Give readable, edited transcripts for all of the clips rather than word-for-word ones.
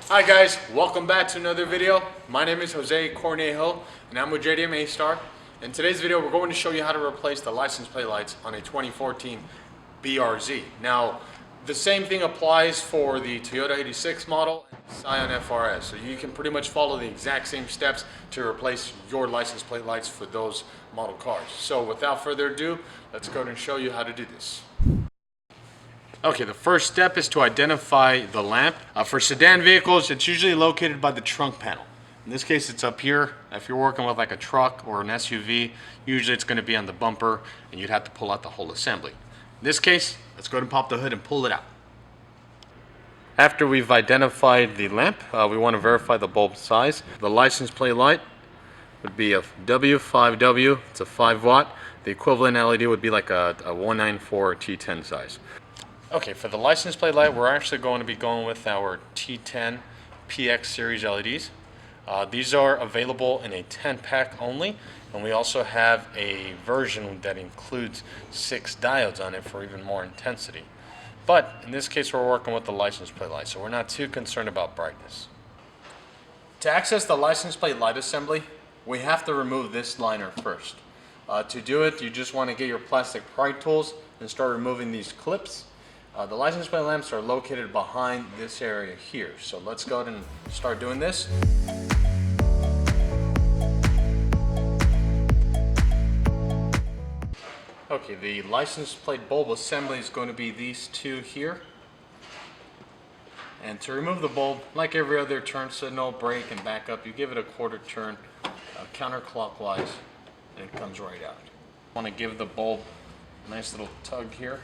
Hi guys, welcome back to another video. My name is Jose Cornejo and I'm with JDM Astar. In today's video we're going to show you how to replace the license plate lights on a 2014 BRZ. Now the same thing applies for the Toyota 86 model and Scion FRS. So you can pretty much follow the exact same steps to replace your license plate lights for those model cars. So without further ado, let's go ahead and show you how to do this. Okay, the first step is to identify the lamp. For sedan vehicles, it's usually located by the trunk panel. In this case, it's up here. If you're working with like a truck or an SUV, usually it's going to be on the bumper and you'd have to pull out the whole assembly. In this case, let's go ahead and pop the hood and pull it out. After we've identified the lamp, we want to verify the bulb size. The license plate light would be a W5W, it's a 5 watt. The equivalent LED would be like a 194 T10 size. Okay, for the license plate light, we're actually going to be going with our T10 PX Series LEDs. These are available in a 10-pack only, and we also have a version that includes 6 diodes on it for even more intensity. But in this case, we're working with the license plate light, so we're not too concerned about brightness. To access the license plate light assembly, we have to remove this liner first. To do it, you just want to get your plastic pry tools and start removing these clips. The license plate lamps are located behind this area here. So let's go ahead and start doing this. Okay, the license plate bulb assembly is going to be these two here. And to remove the bulb, like every other turn signal, brake and back up, you give it a quarter turn counterclockwise and it comes right out. You want to give the bulb a nice little tug here.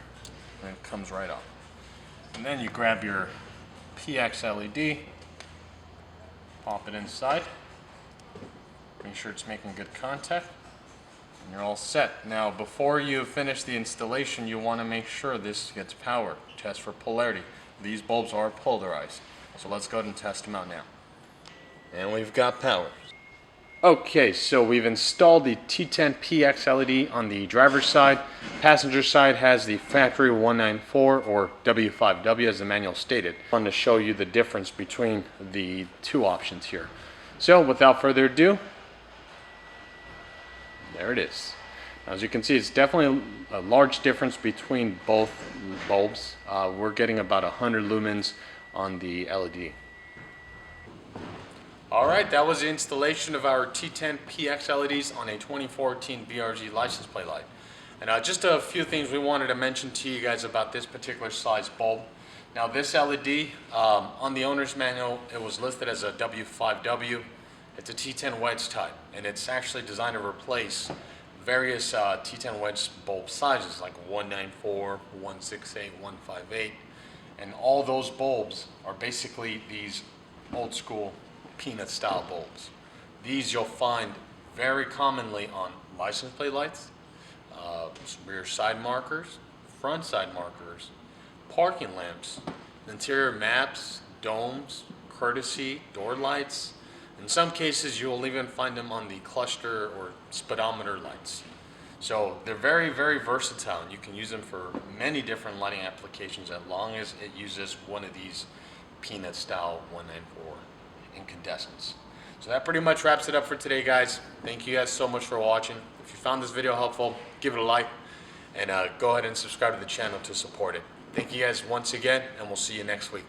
And it comes right off. And then you grab your PX LED, pop it inside, make sure it's making good contact, and you're all set. Now before you finish the installation, you want to make sure this gets power. Test for polarity. These bulbs are polarized. So let's go ahead and test them out now. And we've got power. Okay, so we've installed the T10 PX LED on the driver's side. Passenger side has the factory 194 or W5W as the manual stated. I wanted to show you the difference between the two options here. So without further ado, there it is. As you can see, it's definitely a large difference between both bulbs. We're getting about 100 lumens on the LED. Alright, that was the installation of our T10 PX LEDs on a 2014 BRZ license plate light. And just a few things we wanted to mention to you guys about this particular size bulb. Now this LED, on the owner's manual, it was listed as a W5W. It's a T10 wedge type, and it's actually designed to replace various T10 wedge bulb sizes like 194, 168, 158. And all those bulbs are basically these old school peanut style bulbs. These you'll find very commonly on license plate lights, rear side markers, front side markers, parking lamps, interior maps, domes, courtesy, door lights. In some cases you'll even find them on the cluster or speedometer lights. So they're very, very versatile, and you can use them for many different lighting applications as long as it uses one of these peanut style 194 incandescents. So that pretty much wraps it up for today, guys. Thank you guys so much for watching. If you found this video helpful, give it a like, and go ahead and subscribe to the channel to support it. Thank you guys once again, and we'll see you next week.